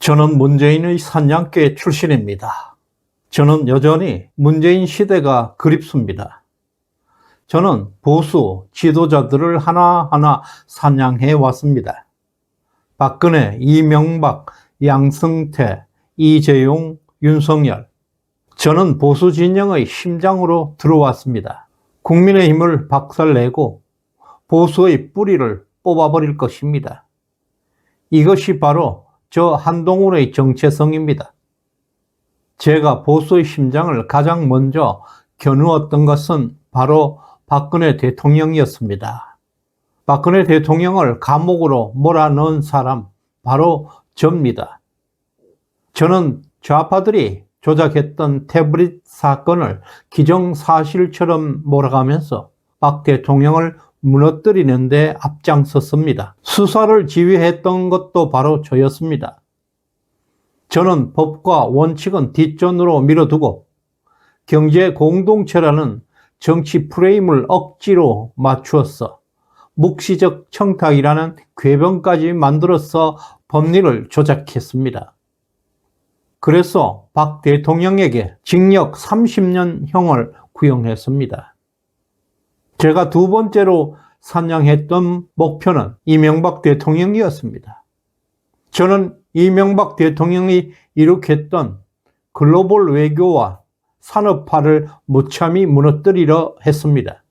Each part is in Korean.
저는 문재인의 산양계 출신입니다. 저는 여전히 문재인 시대가 그립습니다. 저는 보수 지도자들을 하나하나 산양해 왔습니다. 박근혜, 이명박, 양승태, 이재용, 윤석열. 저는 보수 진영의 심장으로 들어왔습니다. 국민의힘을 박살내고 보수의 뿌리를 뽑아버릴 것입니다. 이것이 바로 저 한동훈의 정체성입니다. 제가 보수의 심장을 가장 먼저 겨누었던 것은 바로 박근혜 대통령이었습니다. 박근혜 대통령을 감옥으로 몰아넣은 사람 바로 저입니다. 저는 좌파들이 조작했던 태블릿 사건을 기정사실처럼 몰아가면서 박 대통령을 무너뜨리는 데 앞장섰습니다. 수사를 지휘했던 것도 바로 저였습니다. 저는 법과 원칙은 뒷전으로 밀어두고 경제 공동체라는 정치 프레임을 억지로 맞추었어 묵시적 청탁이라는 궤변까지 만들어서 법리를 조작했습니다. 그래서 박 대통령에게 징역 30년형을 구형했습니다. 제가 두 번째로 산양했던 목표는 이명박 대통령이었습니다. 저는 이명박 대통령이 일으켰던 글로벌 외교와 산업화를 무참히 무너뜨리려 했습니다.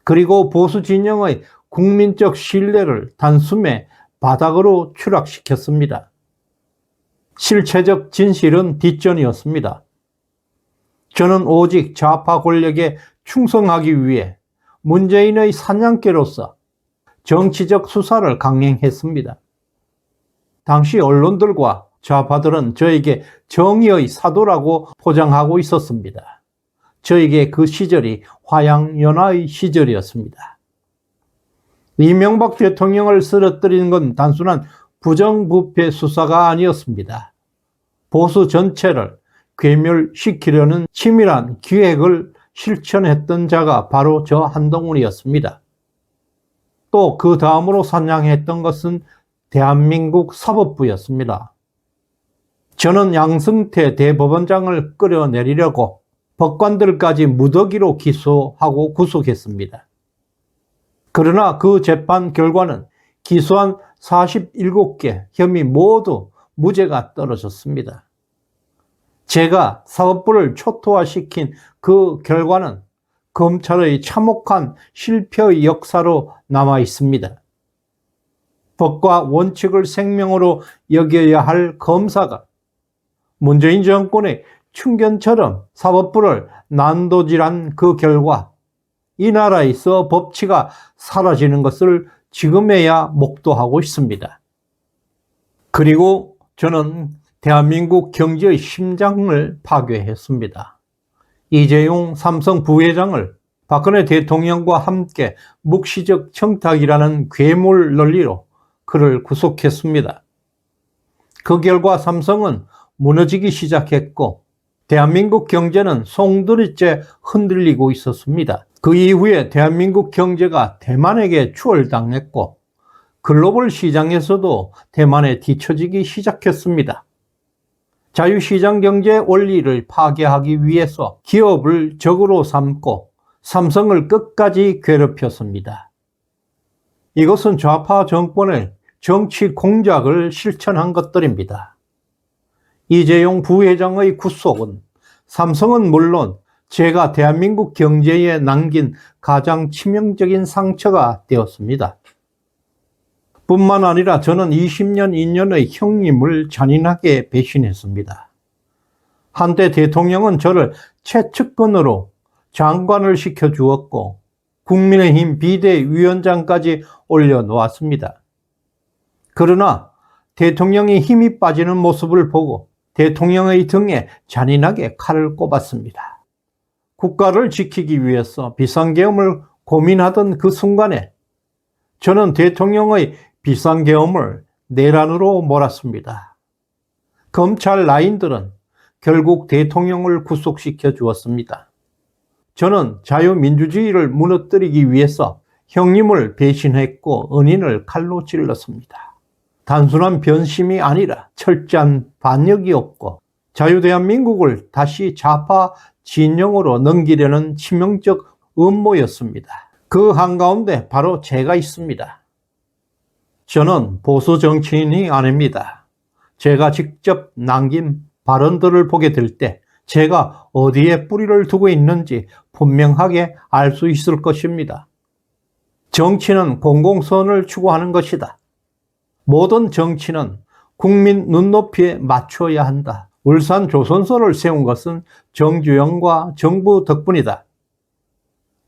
그리고 보수 진영의 국민적 신뢰를 단숨에 바닥으로 추락시켰습니다. 실체적 진실은 뒷전이었습니다. 저는 오직 좌파 권력에 충성하기 위해 문재인의 사냥개로서 정치적 수사를 강행했습니다. 당시 언론들과 좌파들은 저에게 정의의 사도라고 포장하고 있었습니다. 저에게 그 시절이 화양연화의 시절이었습니다. 이명박 대통령을 쓰러뜨리는 건 단순한 부정부패 수사가 아니었습니다. 보수 전체를 괴멸시키려는 치밀한 기획을 실천했던 자가 바로 저 한동훈이었습니다. 또 그 다음으로 산양했던 것은 대한민국 사법부였습니다. 저는 양승태 대법원장을 끌어내리려고 법관들까지 무더기로 기소하고 구속했습니다. 그러나 그 재판 결과는 기소한 47개 혐의 모두 무죄가 떨어졌습니다. 제가 사법부를 초토화시킨 그 결과는 검찰의 참혹한 실패의 역사로 남아 있습니다. 법과 원칙을 생명으로 여겨야 할 검사가 문재인 정권의 충견처럼 사법부를 난도질한 그 결과 이 나라에서 법치가 사라지는 것을 지금에야 목도하고 있습니다. 그리고 저는 대한민국 경제의 심장을 파괴했습니다. 이재용 삼성 부회장을 박근혜 대통령과 함께 묵시적 청탁이라는 괴물 논리로 그를 구속했습니다. 그 결과 삼성은 무너지기 시작했고 대한민국 경제는 송두리째 흔들리고 있었습니다. 그 이후에 대한민국 경제가 대만에게 추월당했고 글로벌 시장에서도 대만에 뒤처지기 시작했습니다. 자유시장 경제의 원리를 파괴하기 위해서 기업을 적으로 삼고 삼성을 끝까지 괴롭혔습니다. 이것은 좌파 정권의 정치 공작을 실천한 것들입니다. 이재용 부회장의 구속은 삼성은 물론 제가 대한민국 경제에 남긴 가장 치명적인 상처가 되었습니다. 뿐만 아니라 저는 20년 인연의 형님을 잔인하게 배신했습니다. 한때 대통령은 저를 최측근으로 장관을 시켜주었고 국민의힘 비대위원장까지 올려놓았습니다. 그러나 대통령이 힘이 빠지는 모습을 보고 대통령의 등에 잔인하게 칼을 꼽았습니다. 국가를 지키기 위해서 비상계엄을 고민하던 그 순간에 저는 대통령의 비상계엄을 내란으로 몰았습니다. 검찰 라인들은 결국 대통령을 구속시켜 주었습니다. 저는 자유민주주의를 무너뜨리기 위해서 형님을 배신했고 은인을 칼로 찔렀습니다. 단순한 변심이 아니라 철저한 반역이었고 자유대한민국을 다시 좌파 진영으로 넘기려는 치명적 음모였습니다. 그 한가운데 바로 제가 있습니다. 저는 보수 정치인이 아닙니다. 제가 직접 남긴 발언들을 보게 될 때 제가 어디에 뿌리를 두고 있는지 분명하게 알 수 있을 것입니다. 정치는 공공선을 추구하는 것이다. 모든 정치는 국민 눈높이에 맞춰야 한다. 울산 조선소를 세운 것은 정주영과 정부 덕분이다.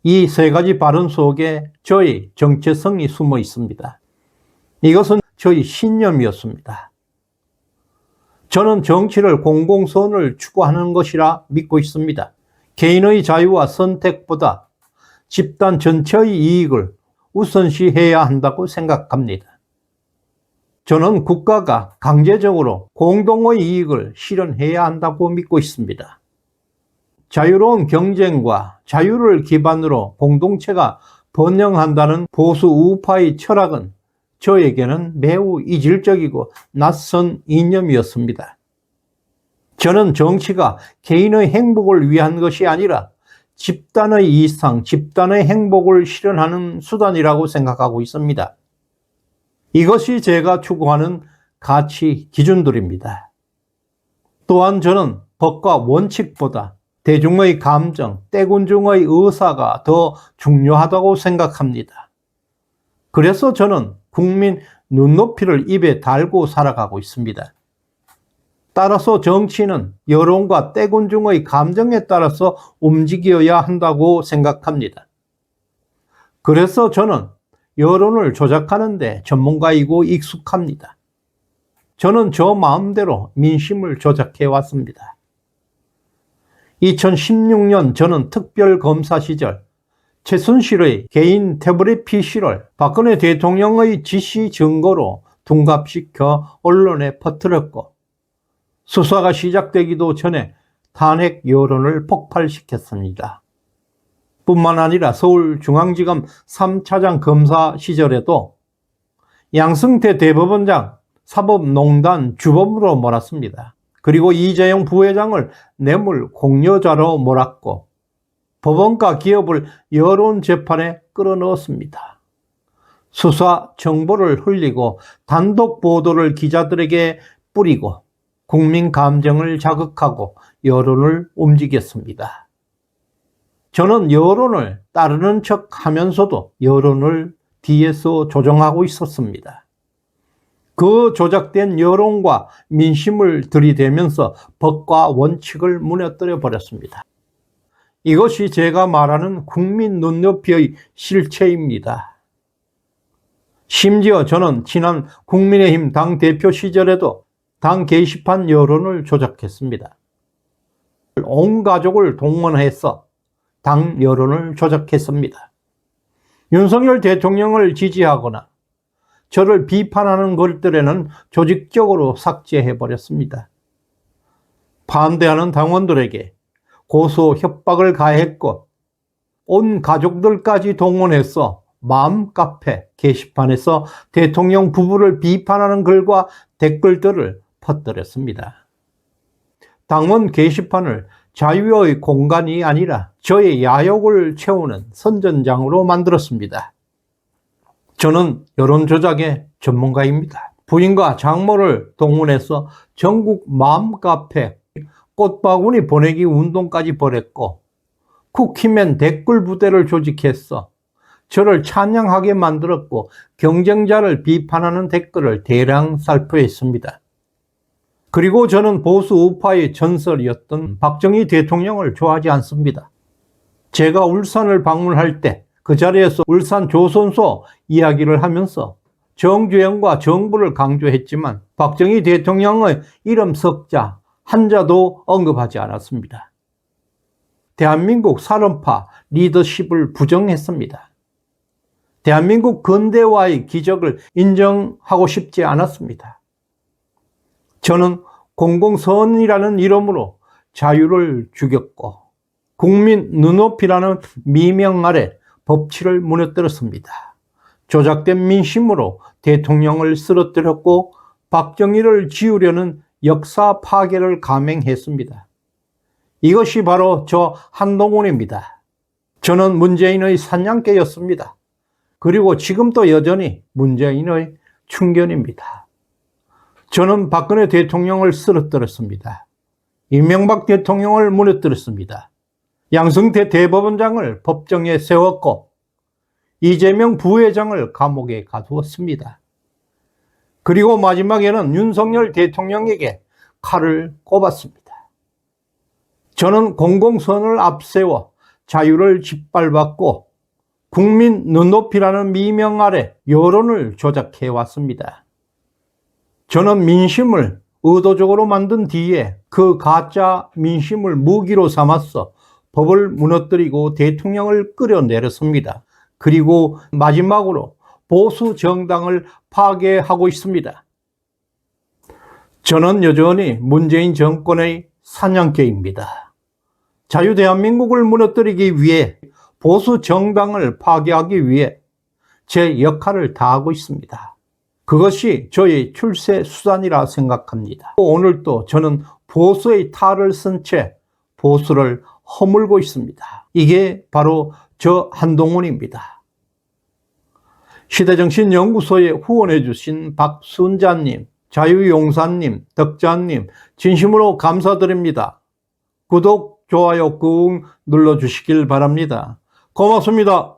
이 세 가지 발언 속에 저의 정체성이 숨어 있습니다. 이것은 저의 신념이었습니다. 저는 정치를 공공선을 추구하는 것이라 믿고 있습니다. 개인의 자유와 선택보다 집단 전체의 이익을 우선시해야 한다고 생각합니다. 저는 국가가 강제적으로 공동의 이익을 실현해야 한다고 믿고 있습니다. 자유로운 경쟁과 자유를 기반으로 공동체가 번영한다는 보수 우파의 철학은 저에게는 매우 이질적이고 낯선 이념이었습니다. 저는 정치가 개인의 행복을 위한 것이 아니라 집단의 이상, 집단의 행복을 실현하는 수단이라고 생각하고 있습니다. 이것이 제가 추구하는 가치 기준들입니다. 또한 저는 법과 원칙보다 대중의 감정, 떼군중의 의사가 더 중요하다고 생각합니다. 그래서 저는 국민 눈높이를 입에 달고 살아가고 있습니다. 따라서 정치는 여론과 떼군중의 감정에 따라서 움직여야 한다고 생각합니다. 그래서 저는 여론을 조작하는 데 전문가이고 익숙합니다. 저는 저 마음대로 민심을 조작해 왔습니다. 2016년 저는 특별검사 시절 최순실의 개인 태블릿 PC를 박근혜 대통령의 지시 증거로 둔갑시켜 언론에 퍼뜨렸고 수사가 시작되기도 전에 탄핵 여론을 폭발시켰습니다. 뿐만 아니라 서울중앙지검 3차장 검사 시절에도 양승태 대법원장 사법농단 주범으로 몰았습니다. 그리고 이재용 부회장을 뇌물 공여자로 몰았고 법원과 기업을 여론재판에 끌어넣었습니다. 수사 정보를 흘리고 단독 보도를 기자들에게 뿌리고 국민 감정을 자극하고 여론을 움직였습니다. 저는 여론을 따르는 척 하면서도 여론을 뒤에서 조정하고 있었습니다. 그 조작된 여론과 민심을 들이대면서 법과 원칙을 무너뜨려 버렸습니다. 이것이 제가 말하는 국민 눈높이의 실체입니다. 심지어 저는 지난 국민의힘 당대표 시절에도 당 게시판 여론을 조작했습니다. 온 가족을 동원해서 당 여론을 조작했습니다. 윤석열 대통령을 지지하거나 저를 비판하는 글들에는 조직적으로 삭제해버렸습니다. 반대하는 당원들에게 고소 협박을 가했고 온 가족들까지 동원해서 마음카페 게시판에서 대통령 부부를 비판하는 글과 댓글들을 퍼뜨렸습니다. 당원 게시판을 자유의 공간이 아니라 저의 야욕을 채우는 선전장으로 만들었습니다. 저는 여론 조작의 전문가입니다. 부인과 장모를 동원해서 전국 마음카페 꽃바구니 보내기 운동까지 벌였고 쿠키맨 댓글 부대를 조직해서 저를 찬양하게 만들었고 경쟁자를 비판하는 댓글을 대량 살포했습니다. 그리고 저는 보수 우파의 전설이었던 박정희 대통령을 좋아하지 않습니다. 제가 울산을 방문할 때 그 자리에서 울산 조선소 이야기를 하면서 정주영과 정부를 강조했지만 박정희 대통령의 이름 석자 한자도 언급하지 않았습니다. 대한민국 살인파 리더십을 부정했습니다. 대한민국 근대화의 기적을 인정하고 싶지 않았습니다. 저는 공공선이라는 이름으로 자유를 죽였고 국민 눈높이라는 미명 아래 법치를 무너뜨렸습니다. 조작된 민심으로 대통령을 쓰러뜨렸고 박정희를 지우려는 역사 파괴를 감행했습니다. 이것이 바로 저 한동훈입니다. 저는 문재인의 사냥개였습니다. 그리고 지금도 여전히 문재인의 충견입니다. 저는 박근혜 대통령을 쓰러뜨렸습니다. 이명박 대통령을 무너뜨렸습니다. 양승태 대법원장을 법정에 세웠고 이재명 부회장을 감옥에 가두었습니다. 그리고 마지막에는 윤석열 대통령에게 칼을 꼽았습니다. 저는 공공선을 앞세워 자유를 짓밟았고 국민 눈높이라는 미명 아래 여론을 조작해 왔습니다. 저는 민심을 의도적으로 만든 뒤에 그 가짜 민심을 무기로 삼아서 법을 무너뜨리고 대통령을 끌어내렸습니다. 그리고 마지막으로 보수 정당을 파괴하고 있습니다. 저는 여전히 문재인 정권의 사냥개입니다. 자유 대한민국을 무너뜨리기 위해 보수 정당을 파괴하기 위해 제 역할을 다하고 있습니다. 그것이 저의 출세 수단이라 생각합니다. 오늘도 저는 보수의 탈을 쓴 채 보수를 허물고 있습니다. 이게 바로 저 한동훈입니다. 시대정신연구소에 후원해 주신 박순자님, 자유용사님, 덕자님 진심으로 감사드립니다. 구독, 좋아요 꾹 눌러주시길 바랍니다. 고맙습니다.